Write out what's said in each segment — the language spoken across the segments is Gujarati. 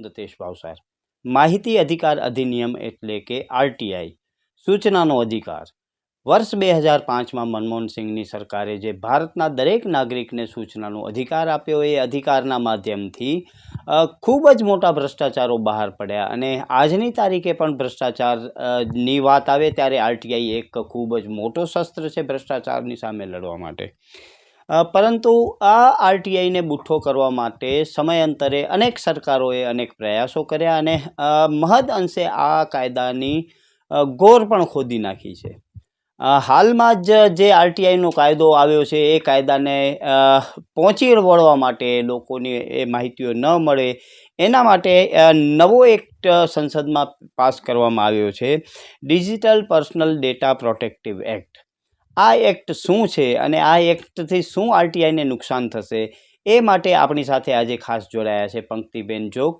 હું દતેશ ભાવસાર। માહિતી અધિકાર અધિનિયમ એટલે કે આરટીઆઈ સૂચનાનો અધિકાર વર્ષ 2005માં મનમોહન સિંહની સરકારે જે ભારતના દરેક નાગરિકને સૂચનાનો અધિકાર આપ્યો એ અધિકારના માધ્યમથી ખૂબ જ મોટા ભ્રષ્ટાચારો બહાર પડ્યા અને આજની તારીખે પણ ભ્રષ્ટાચારની વાત આવે ત્યારે આરટીઆઈ એક ખૂબ જ મોટો શસ્ત્ર છે ભ્રષ્ટાચારની સામે લડવા માટે। પરંતુ આ આરટીઆઈને બુઠ્ઠો કરવા માટે સમયાંતરે અનેક સરકારોએ અનેક પ્રયાસો કર્યા અને મહદ અંશે આ કાયદાની ગોર પણ ખોદી નાખી છે। હાલમાં જ જે આરટીઆઈનો કાયદો આવ્યો છે એ કાયદાને પહોંચી વળવા માટે લોકોને એ માહિતીઓ ન મળે એના માટે નવો એક્ટ સંસદમાં પાસ કરવામાં આવ્યો છે, digital personal data protective act. આ એક્ટ શું છે અને આ એક્ટથી શું આરટીઆઈને નુકસાન થશે એ માટે આપણી સાથે આજે ખાસ જોડાયા છે પંક્તિબેન જોગ,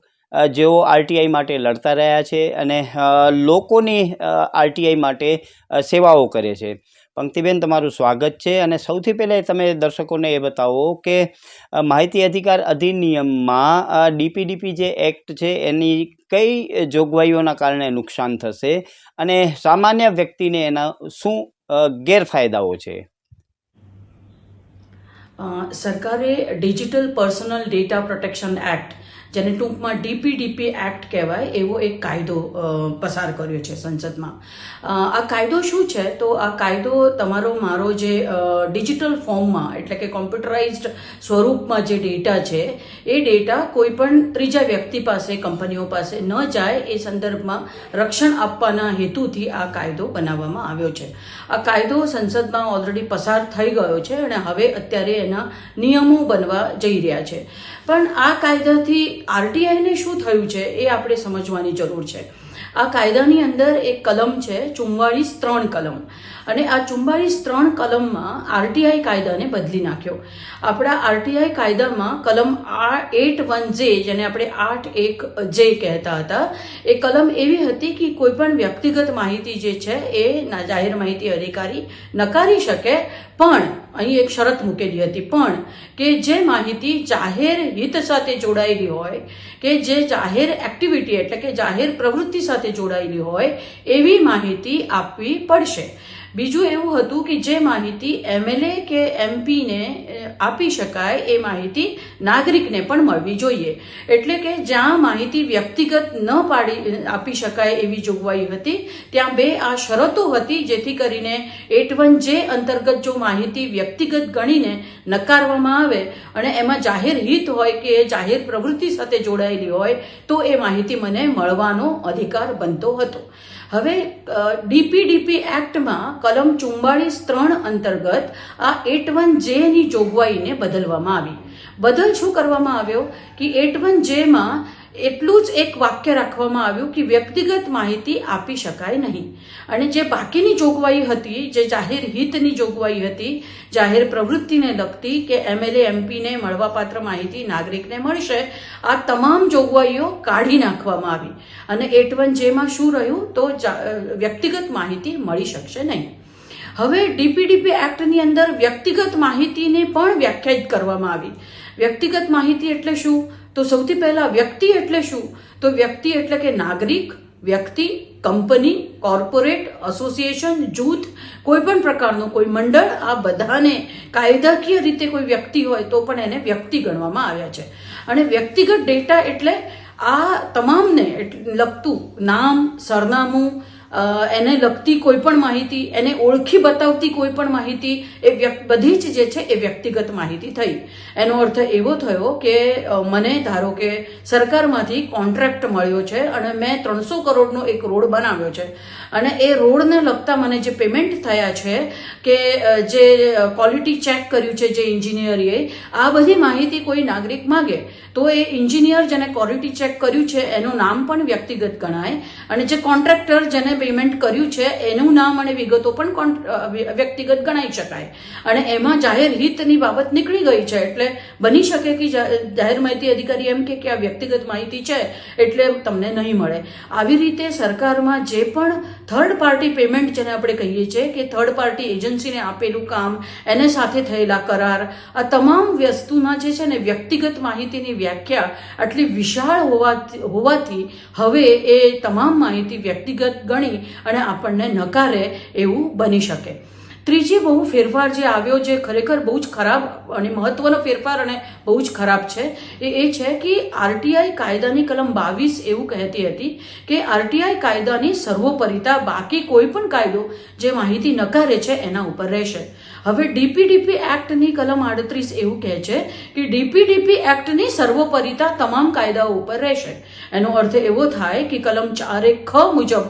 જેઓ આરટીઆઈ માટે લડતા રહ્યા છે અને લોકોની આરટીઆઈ માટે સેવાઓ કરે છે। પંક્તિબેન, તમારું સ્વાગત છે અને સૌથી પહેલાં તમે દર્શકોને એ બતાવો કે માહિતી અધિકાર અધિનિયમમાં ડીપીડીપી જે એક્ટ છે એની કઈ જોગવાઈઓના કારણે નુકસાન થશે અને સામાન્ય વ્યક્તિને એના શું ગેરફાયદાઓ છે? સરકારે digital personal data protection act, જેને ટૂંકમાં ડીપીડીપી એક્ટ કહેવાય, એવો એક કાયદો પસાર કર્યો છે સંસદમાં। આ કાયદો શું છે? તો આ કાયદો તમારો મારો જે ડિજિટલ ફોર્મમાં એટલે કે કોમ્પ્યુટરાઇઝ્ડ સ્વરૂપમાં જે ડેટા છે એ ડેટા કોઈ પણ ત્રીજા વ્યક્તિ પાસે, કંપનીઓ પાસે ન જાય એ સંદર્ભમાં રક્ષણ આપવાના હેતુથી આ કાયદો બનાવવામાં આવ્યો છે। આ કાયદો સંસદમાં ઓલરેડી પસાર થઈ ગયો છે અને હવે અત્યારે એના નિયમો બનવા જઈ રહ્યા છે। પણ આ કાયદાથી આરટીઆઈને શું થયું છે એ આપણે સમજવાની જરૂર છે। આ કાયદાની અંદર એક કલમ છે 44(3) કલમ, અને આ 44(3) કલમમાં આરટીઆઈ કાયદાને બદલી નાખ્યો। આપણા આરટીઆઈ કાયદામાં કલમ 8(1)J, જેને આપણે 8(1)J કહેતા હતા, એ કલમ એવી હતી કે કોઈ પણ વ્યક્તિગત માહિતી જે છે એ જાહેર માહિતી અધિકારી નકારી શકે, પણ અહીં એક શરત મૂકેલી હતી, પણ કે જે માહિતી જાહેર હિત સાથે જોડાયેલી હોય, કે જે જાહેર એક્ટિવિટી એટલે કે જાહેર પ્રવૃત્તિ સાથે જોડાયેલી હોય એવી માહિતી આપવી પડશે। બીજું એવું હતું કે જે માહિતી એમએલએ કે એમપીને આપી શકાય એ માહિતી નાગરિકને પણ મળવી જોઈએ। એટલે કે જ્યાં માહિતી વ્યક્તિગત ન આપી શકાય એવી જોગવાઈ હતી, ત્યાં બે આ શરતો હતી, જેથી કરીને 8(1)J અંતર્ગત જો માહિતી વ્યક્તિગત ગણીને નકારવામાં આવે અને એમાં જાહેર હિત હોય કે જાહેર પ્રવૃત્તિ સાથે જોડાયેલી હોય તો એ માહિતી મને મળવાનો અધિકાર બનતો હતો। હવે ડીપીડીપી એક્ટમાં કલમ 44(3) અંતર્ગત આ 8(1)J ની જોગવાઈને બદલવામાં આવી। બદલ શું કરવામાં આવ્યો કે 8(1)J માં એટલું જ એક વાક્ય રાખવામાં આવ્યું કે વ્યક્તિગત માહિતી આપી શકાય નહીં, અને જે બાકીની જોગવાઈ હતી, જે જાહેર હિતની જોગવાઈ હતી, જાહેર પ્રવૃત્તિને લગતી કે એમએલએ એમપીને મળવાપાત્ર માહિતી નાગરિકને મળશે, આ તમામ જોગવાઈઓ કાઢી નાખવામાં આવી અને 8(1)J માં શું રહ્યું તો વ્યક્તિગત માહિતી મળી શકશે નહીં। હવે ડીપીડીપી એક્ટની અંદર વ્યક્તિગત માહિતીને પણ વ્યાખ્યાયિત કરવામાં આવી। વ્યક્તિગત માહિતી એટલે શું? તો સૌથી પહેલા વ્યક્તિ એટલે શું? તો વ્યક્તિ એટલે કે નાગરિક, વ્યક્તિ, કંપની, કોર્પોરેટ, એસોસિએશન, જૂથ, કોઈ પણ પ્રકારનું કોઈ મંડળ, આ બધાને કાયદાકીય રીતે કોઈ વ્યક્તિ હોય તો પણ એને વ્યક્તિ ગણવામાં આવ્યા છે। અને વ્યક્તિગત ડેટા એટલે આ તમામને લગતું નામ, સરનામું, એને લગતી કોઈ પણ માહિતી, એને ઓળખી બતાવતી કોઈ પણ માહિતી, એ બધી જ જે છે એ વ્યક્તિગત માહિતી થઈ। એનો અર્થ એવો થયો કે મને ધારો કે સરકારમાંથી કોન્ટ્રાક્ટ મળ્યો છે અને મેં 300 કરોડનો એક રોડ બનાવ્યો છે અને એ રોડને લગતા મને જે પેમેન્ટ થયા છે કે જે ક્વોલિટી ચેક કર્યું છે જે એન્જિનિયરે, આ બધી માહિતી કોઈ નાગરિક માગે તો એ એન્જિનિયર જેને ક્વોલિટી ચેક કર્યું છે એનું નામ પણ વ્યક્તિગત ગણાય, અને જે કોન્ટ્રાક્ટર જેને પેમેન્ટ કર્યું છે એનું નામ અને વિગતો પણ વ્યક્તિગત ગણાઈ શકાય, અને એમાં જાહેર હિતની બાબત નીકળી ગઈ છે એટલે બની શકે કે જાહેર માહિતી અધિકારી એમ કે આ વ્યક્તિગત માહિતી છે એટલે તમને નહીં મળે. આવી રીતે સરકારમાં જે પણ થર્ડ પાર્ટી પેમેન્ટ જેને આપણે કહીએ છીએ કે થર્ડ પાર્ટી એજન્સીને આપેલું કામ, એને સાથે થયેલા કરાર, આ તમામ વસ્તુમાં જે છે ને વ્યક્તિગત માહિતીની વ્યાખ્યા આટલી વિશાળ હોવાથી હવે એ તમામ માહિતી વ્યક્તિગત ગણી અને આપણને નકારે એવું બની શકે. ત્રીજી બહુ ફેરફાર જે આવ્યો, જે ખરેખર બહુ જ ખરાબ અને મહત્વનો ફેરફાર અને બહુ જ ખરાબ છે, એ છે કે આરટીઆઈ કાયદાની કલમ 22 એવું કહેતી હતી કે આરટીઆઈ કાયદાની સર્વોપરિતા બાકી કોઈ પણ કાયદો જે માહિતી નકારે છે એના ઉપર રહેશે. હવે ડીપીડીપી એક્ટની કલમ 38 એવું કહે છે કે ડીપીડીપી એક્ટની સર્વોપરિતા તમામ કાયદાઓ ઉપર રહેશે. એનો અર્થ એવો થાય કે કલમ 4(ખ) મુજબ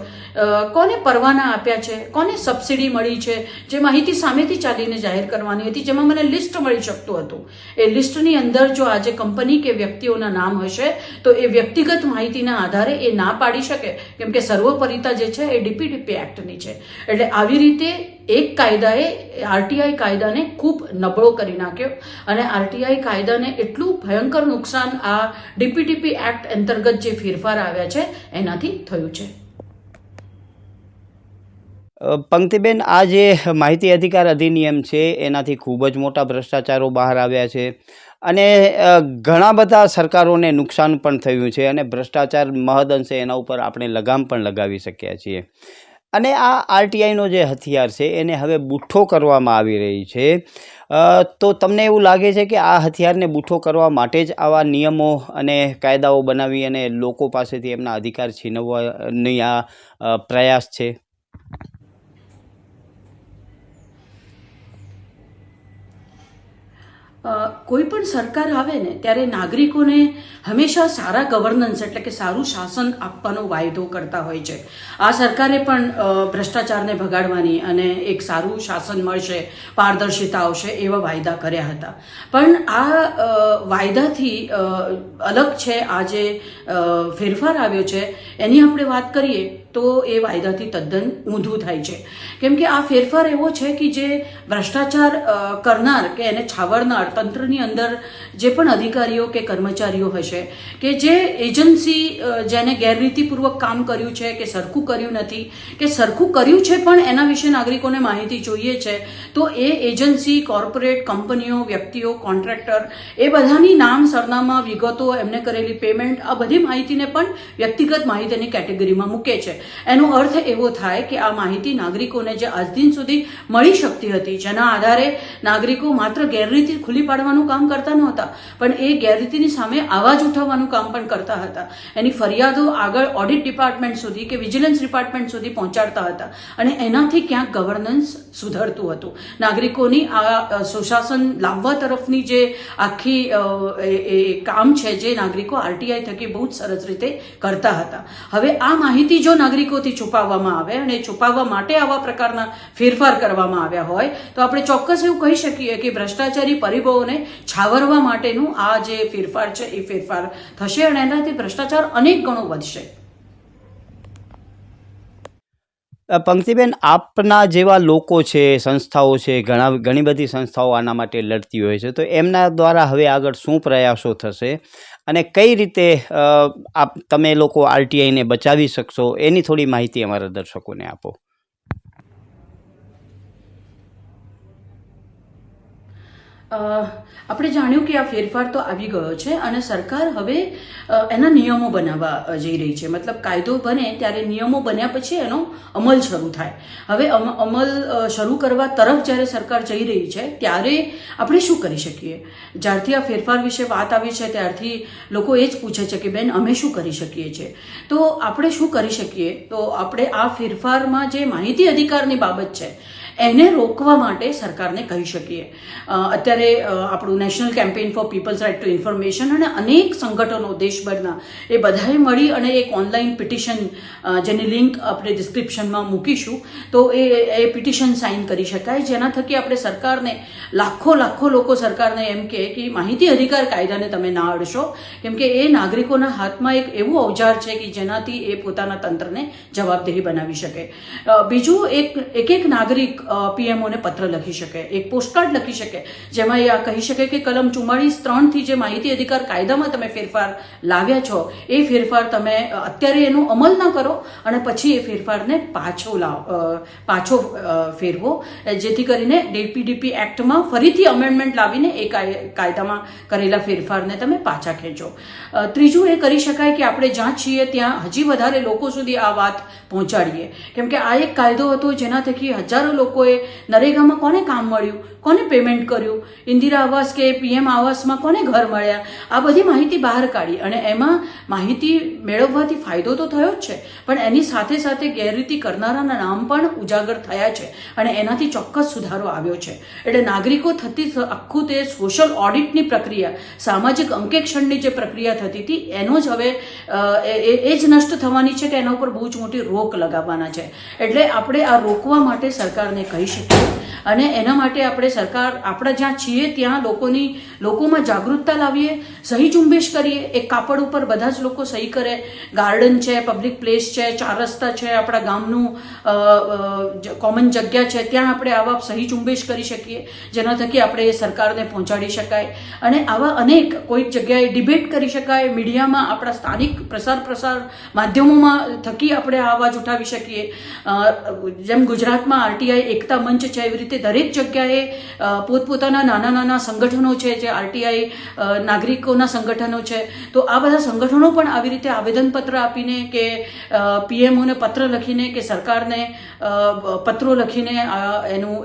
કોને પરવાના આપ્યા છે, કોને સબસિડી મળી છે, જે માહિતી સામેથી ચાલીને જાહેર કરવાની હતી, જેમાં મને લિસ્ટ મળી શકતું હતું, એ લિસ્ટની અંદર જો આજે કંપની કે વ્યક્તિઓના નામ હશે તો એ વ્યક્તિગત માહિતીના આધારે એ ના પાડી શકે, કેમ કે સર્વોપરિતા જે છે એ ડીપીડીપી એક્ટની છે. એટલે આવી રીતે એક કાયદાએ આરટીઆઈ કાયદાને ખૂબ નબળો કરી નાખ્યો અને આરટીઆઈ કાયદાને એટલું ભયંકર નુકસાન આ ડીપીડીપી એક્ટ અંતર્ગત જે ફેરફાર આવ્યા છે એનાથી થયું છે. પંક્તિબેન, આ જે માહિતી અધિકાર અધિનિયમ છે એનાથી ખૂબ જ મોટા ભ્રષ્ટાચારો બહાર આવ્યા છે અને ઘણા બધા સરકારોને નુકસાન પણ થયું છે અને ભ્રષ્ટાચાર મહદઅંશે એના ઉપર આપણે લગામ પણ લગાવી શક્યા છીએ. અને આ આરટીઆઈનો જે હથિયાર છે એને હવે બુઠ્ઠો કરવામાં આવી રહી છે, તો તમને એવું લાગે છે કે આ હથિયારને બુઠ્ઠો કરવા માટે જ આવા નિયમો અને કાયદાઓ બનાવી અને લોકો પાસેથી એમના અધિકાર છીનવવાની આ પ્રયાસ છે? કોઈ પણ સરકાર આવે ને ત્યારે નાગરિકોને હંમેશા સારા ગવર્નન્સ એટલે કે સારું શાસન આપવાનો વાયદો કરતા હોય છે. આ સરકારે પણ ભ્રષ્ટાચારને ભગાડવાની અને એક સારું શાસન મળશે, પારદર્શિતા આવશે એવા વાયદા કર્યા હતા. પણ આ વાયદાથી અલગ છે આ જે ફેરફાર આવ્યો છે એની આપણે વાત કરીએ તો એ વાયદાથી તદ્દન ઊંધું થાય છે. કેમ કે આ ફેરફાર એવો છે કે જે ભ્રષ્ટાચાર કરનાર કે એને છાવરનાર તંત્રની અંદર જે પણ અધિકારીઓ કે કર્મચારીઓ હશે કે જે એજન્સી જેને ગેરરીતિપૂર્વક કામ કર્યું છે કે સરખું કર્યું નથી કે સરખું કર્યું છે પણ એના વિશે નાગરિકોને માહિતી જોઈએ છે, તો એ એજન્સી, કોર્પોરેટ કંપનીઓ, વ્યક્તિઓ, કોન્ટ્રાક્ટર એ બધાની નામ, સરનામા, વિગતો, એમને કરેલી પેમેન્ટ, આ બધી માહિતીને પણ વ્યક્તિગત માહિતીની કેટેગરીમાં મૂકે છે. એનો અર્થ એવો થાય કે આ માહિતી નાગરિકોને જે આજ દિન સુધી મળી શકતી હતી, જેના આધારે નાગરિકો માત્ર ગેરરીતિ ખુલ્લી પાડવાનું કામ કરતા નહોતા પણ એ ગેરરીતિની સામે આવાજ ઉઠાવવાનું કામ પણ કરતા હતા, એની ફરિયાદો આગળ ઓડિટ ડિપાર્ટમેન્ટ સુધી કે વિજિલન્સ ડિપાર્ટમેન્ટ સુધી પહોંચાડતા હતા અને એનાથી ક્યાંક ગવર્નન્સ સુધરતું હતું. નાગરિકોની આ સુશાસન લાવવા તરફની જે આખી કામ છે જે નાગરિકો આરટીઆઈ થકી બહુ જ સરસ રીતે કરતા હતા. હવે આ માહિતી જો નાગરિકોથી છુપાવવામાં આવે અને છુપાવવા માટે આવા પ્રકારના ફેરફાર કરવામાં આવ્યા હોય તો આપણે ચોક્કસ એવું કહી શકીએ કે ભ્રષ્ટાચારી પરિબળોને છાવરવા માટેનું આ જે ફેરફાર છે એ ફેરફાર થશે અને એનાથી ભ્રષ્ટાચાર અનેક ગણો વધશે. પંક્તિબેન, આપના જેવા લોકો છે, સંસ્થાઓ છે, ઘણી બધી સંસ્થાઓ આના માટે લડતી હોય છે, તો એમના દ્વારા હવે આગળ શું પ્રયાસો થશે અને કઈ રીતે તમે લોકો આરટીઆઈને બચાવી શકશો એની થોડી માહિતી અમારા દર્શકોને આપો. આપણે જાણ્યું કે આ ફેરફાર તો આવી ગયો છે અને સરકાર હવે એના નિયમો બનાવવા જઈ રહી છે. મતલબ કાયદો બને ત્યારે નિયમો બન્યા પછી એનો અમલ શરૂ થાય. હવે અમલ શરૂ કરવા તરફ જ્યારે સરકાર જઈ રહી છે ત્યારે આપણે શું કરી શકીએ? જ્યારથી આ ફેરફાર વિશે વાત આવી છે ત્યારથી લોકો એ જ પૂછે છે કે બેન અમે શું કરી શકીએ છીએ. તો આપણે શું કરી શકીએ? તો આપણે આ ફેરફારમાં જે માહિતી અધિકારની બાબત છે એને રોકવા માટે સરકારને કહી શકીએ. અત્યારે આપણું national campaign for peoples right to information અને અનેક સંગઠનો દેશભરના એ બધાએ મળી અને એક ઓનલાઈન પિટિશન જેની લિંક આપણે ડિસ્ક્રિપ્શનમાં મૂકીશું, તો એ પિટિશન સાઇન કરી શકાય, જેના થકી આપણે સરકારને લાખો લોકો સરકારને એમ કહે કે માહિતી અધિકાર કાયદાને તમે ના અડશો, કેમ કે એ નાગરિકોના હાથમાં એક એવું અવજાર છે કે જેનાથી એ પોતાના તંત્રને જવાબદેહી બનાવી શકે. બીજું એક નાગરિક પીએમઓને પત્ર લખી શકે, એક પોસ્ટકાર્ડ લખી શકે, જેમાં એ આ કહી શકે કે કલમ 44(3) જે માહિતી અધિકાર કાયદામાં તમે ફેરફાર લાવ્યા છો એ ફેરફાર તમે અત્યારે એનો અમલ ના કરો અને પછી એ ફેરફારને પાછો ફેરવો, જેથી કરીને ડીપીડીપી એક્ટમાં ફરીથી અમેન્ડમેન્ટ લાવીને એ કાયદામાં કરેલા ફેરફારને તમે પાછા ખેંચો. ત્રીજું એ કરી શકાય કે આપણે જ્યાં છીએ ત્યાં હજી વધારે લોકો સુધી આ વાત પહોંચાડીએ, કેમ કે આ એક કાયદો હતો જેના થકી હજારો લોકોએ નરેગામાં કોને કામ મળ્યું, કોને પેમેન્ટ કર્યું, ઇન્દિરા આવાસ કે પીએમ આવાસમાં કોને ઘર મળ્યા, આ બધી માહિતી બહાર કાઢી અને એમાં માહિતી મેળવવાથી ફાયદો તો થયો જ છે, પણ એની સાથે સાથે ગેરરીતિ કરનારાના નામ પણ ઉજાગર થયા છે અને એનાથી ચોક્કસ સુધારો આવ્યો છે. એટલે નાગરિકો થતી આખું તે સોશિયલ ઓડિટની પ્રક્રિયા, સામાજિક અંકેક્ષણની જે પ્રક્રિયા થતી હતી એનો જ હવે એ જ નષ્ટ થવાની છે કે એના ઉપર બહુ જ મોટી રોક લગાવવાના છે. એટલે આપણે આ રોકવા માટે સરકારને કહી શકીએ અને એના માટે આપણે સરકાર આપણા જ્યાં છીએ ત્યાં લોકોમાં જાગૃતતા લાવીએ, સહી ઝુંબેશ કરીએ, એક કાપડ ઉપર બધા જ લોકો સહી કરે, ગાર્ડન છે, પબ્લિક પ્લેસ છે, 4 રસ્તા છે, આપણા ગામનું કોમન જગ્યા છે, ત્યાં આપણે આવા સહી ઝુંબેશ કરી શકીએ, જેના થકી આપણે એ સરકારને પહોંચાડી શકાય. અને આવા અનેક કોઈક જગ્યાએ ડિબેટ કરી શકાય, મીડિયામાં આપણા સ્થાનિક પ્રસાર માધ્યમોમાં થકી આપણે આ અવાજ ઉઠાવી શકીએ. જેમ ગુજરાતમાં આરટીઆઈ એકતા મંચ છે, એવી રીતે દરેક જગ્યાએ પોતપોતાના નાના સંગઠનો છે, જે આરટીઆઈ નાગરિકોના સંગઠનો છે, તો આ બધા સંગઠનો પણ આવી રીતે આવેદનપત્ર આપીને કે પીએમઓને પત્ર લખીને કે સરકારને પત્રો લખીને એનું